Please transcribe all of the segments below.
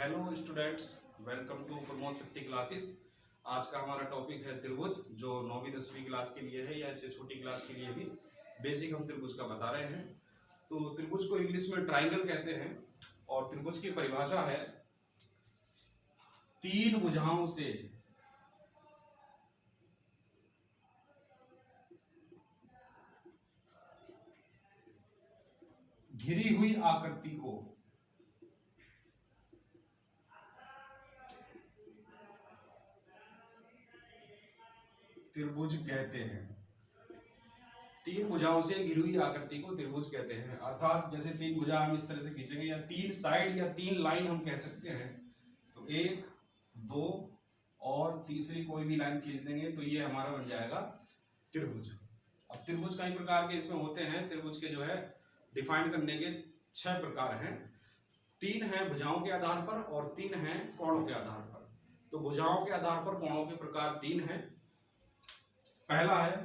Hello students, welcome to Pramod Shakti classes. आज का हमारा टॉपिक है त्रिभुज, जो 9वीं 10वीं क्लास के लिए है या इससे छोटी क्लास के लिए भी बेसिक हम त्रिभुज का बता रहे हैं। तो त्रिभुज को इंग्लिश में ट्राइंगल कहते हैं और त्रिभुज की परिभाषा है तीन भुजाओं से घिरी हुई आकृति को त्रिभुज कहते हैं। तीन भुजाओं से घिरी हुई आकृति को त्रिभुज कहते हैं। अर्थात जैसे तीन भुजा हम इस तरह से खींचेंगे या तीन साइड या तीन लाइन हम कह सकते हैं, तो एक, दो और तीसरी कोई भी लाइन खींच देंगे तो ये हमारा बन जाएगा त्रिभुज। अब त्रिभुज कई प्रकार के इसमें होते हैं। त्रिभुज के जो है डिफाइन करने के 6 प्रकार हैं। 3 हैं भुजाओं के आधार पर और 3 हैं कोणों के आधार पर। तो भुजाओं के आधार पर कोणों के प्रकार 3 हैं। पहला है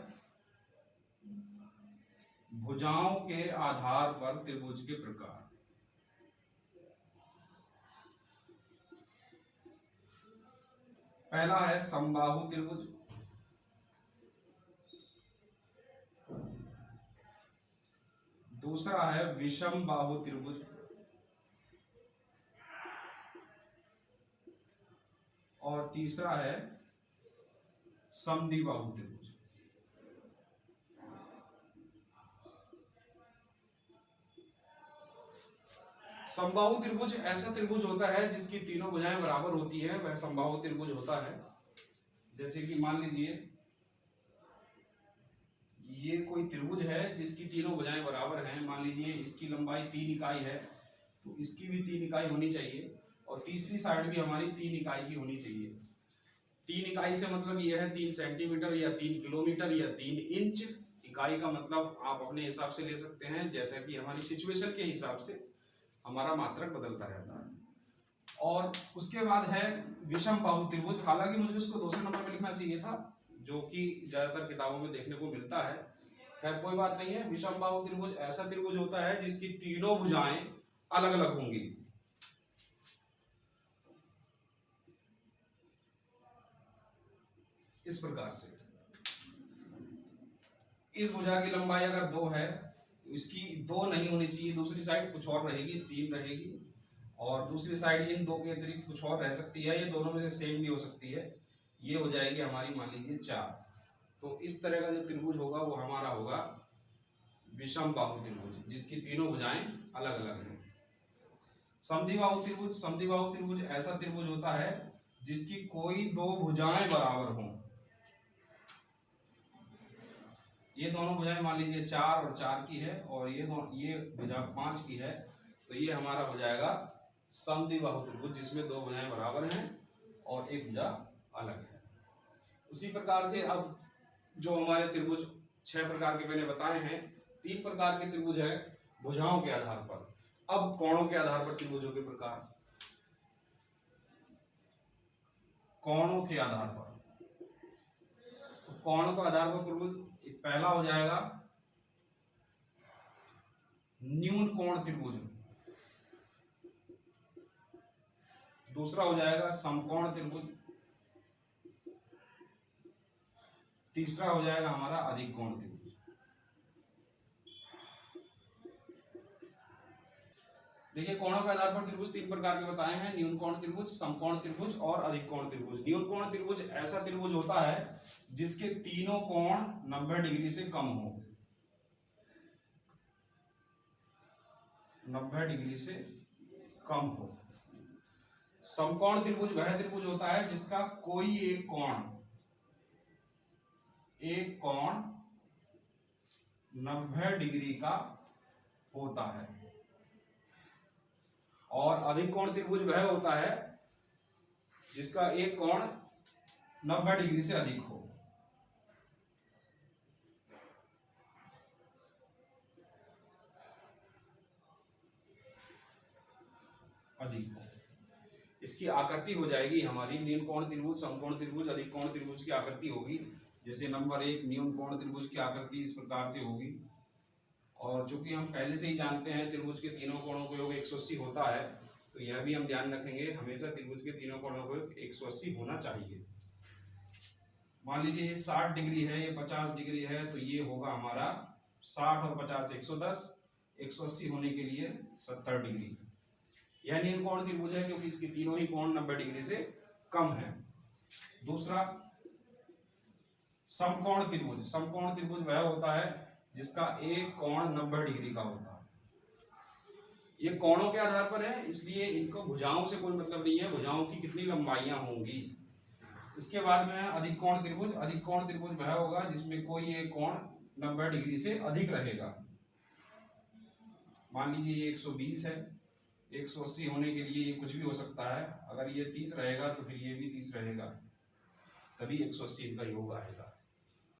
भुजाओं के आधार पर त्रिभुज के प्रकार। पहला है समबाहु त्रिभुज, दूसरा है विषम बाहु त्रिभुज और तीसरा है समद्विबाहु त्रिभुज। समबाहु त्रिभुज ऐसा त्रिभुज होता है जिसकी तीनों भुजाएं बराबर होती है, वह समबाहु त्रिभुज होता है। जैसे कि मान लीजिए ये कोई त्रिभुज है जिसकी तीनों भुजाएं बराबर हैं। मान लीजिए इसकी लंबाई 3 इकाई है तो इसकी भी 3 इकाई होनी चाहिए और तीसरी साइड भी हमारी 3 इकाई की होनी चाहिए। 3 इकाई से मतलब यह है 3 सेंटीमीटर या 3 किलोमीटर या 3 इंच। इकाई का मतलब आप अपने हिसाब से ले सकते हैं, जैसा कि हमारी सिचुएशन के हिसाब से हमारा मात्रक बदलता रहता है। और उसके बाद है विषम बाहु त्रिभुज। हालांकि मुझे उसको दूसरे नंबर में लिखना चाहिए था, जो कि ज्यादातर किताबों में देखने को मिलता है। खैर कोई बात नहीं है। विषम बाहु त्रिभुज ऐसा त्रिभुज होता है जिसकी तीनों भुजाएं अलग अलग होंगी। इस प्रकार से इस भुजा की लंबाई अगर 2 है तो इसकी 2 नहीं होनी चाहिए, दूसरी साइड कुछ और रहेगी, 3 रहेगी और दूसरी साइड इन 2 के अतिरिक्त कुछ और रह सकती है। ये दोनों में से सेम भी हो सकती है। ये हो जाएगी हमारी मान लीजिए 4। तो इस तरह का जो त्रिभुज होगा वो हमारा होगा विषम बाहु त्रिभुज, जिसकी तीनों भुजाएं अलग अलग हैं। समद्विबाहु त्रिभुज, समद्विबाहु त्रिभुज ऐसा त्रिभुज होता है जिसकी कोई 2 भुजाएं बराबर हों। ये दोनों भुजाएं मान लीजिए 4 और 4 की है और ये भुजा 5 की है, तो ये हमारा हो जाएगा समद्विबाहु त्रिभुज, जिसमें 2 भुजाएं बराबर हैं और एक भुजा अलग है। उसी प्रकार से अब जो हमारे त्रिभुज 6 प्रकार के मैंने बताए हैं, 3 प्रकार के त्रिभुज है भुजाओं के आधार पर। अब कोणों के आधार पर त्रिभुजों के प्रकार। कोणों के आधार पर, तो कोणों के आधार पर त्रिभुज पहला हो जाएगा न्यून कोण त्रिभुज, दूसरा हो जाएगा समकोण त्रिभुज, तीसरा हो जाएगा हमारा अधिक कोण त्रिभुज। देखिए कोणों के आधार पर त्रिभुज 3 प्रकार के बताए हैं, न्यून कोण त्रिभुज, समकोण त्रिभुज और अधिक कोण त्रिभुज। न्यून कोण त्रिभुज ऐसा त्रिभुज होता है जिसके तीनों कोण 90 डिग्री से कम हो। 90 डिग्री से कम हो। समकोण त्रिभुज वह त्रिभुज होता है जिसका कोई एक कोण 90 डिग्री का होता है। और अधिक कोण त्रिभुज वह होता है जिसका एक कोण 90 डिग्री से अधिक हो। अधिक हो, इसकी आकृति हो जाएगी हमारी न्यून कोण त्रिभुज, समकोण त्रिभुज, अधिक कोण त्रिभुज की आकृति होगी। जैसे नंबर 1 न्यून कोण त्रिभुज की आकृति इस प्रकार से होगी। और चूंकि हम पहले से ही जानते हैं त्रिभुज के तीनों कोणों का योग 180 होता है, तो यह भी हम ध्यान रखेंगे, हमेशा त्रिभुज के तीनों कोणों को 180 होना चाहिए। मान लीजिए ये 60 डिग्री है, ये 50 डिग्री है, तो ये होगा हमारा 60 और 50 110, 180 होने के लिए 70 डिग्री, यानी इन कोण त्रिभुज है क्योंकि इसके तीनों ही कोण 90 डिग्री से कम है। दूसरा समकोण त्रिभुज। समकोण त्रिभुज वह होता है जिसका एक कोण 90 डिग्री का होता है। ये कोणों के आधार पर है, इसलिए इनको भुजाओं से कोई मतलब नहीं है, भुजाओं की कितनी लंबाइयां होंगी। इसके बाद में अधिक कोण त्रिभुज। अधिक कोण त्रिभुज वह होगा जिसमें कोई एक कोण 90 डिग्री से अधिक रहेगा। मान लीजिए ये 120 है, 180 होने के लिए ये कुछ भी हो सकता है। अगर ये 30 रहेगा तो फिर ये भी 30 रहेगा, तभी 180 का योग आएगा।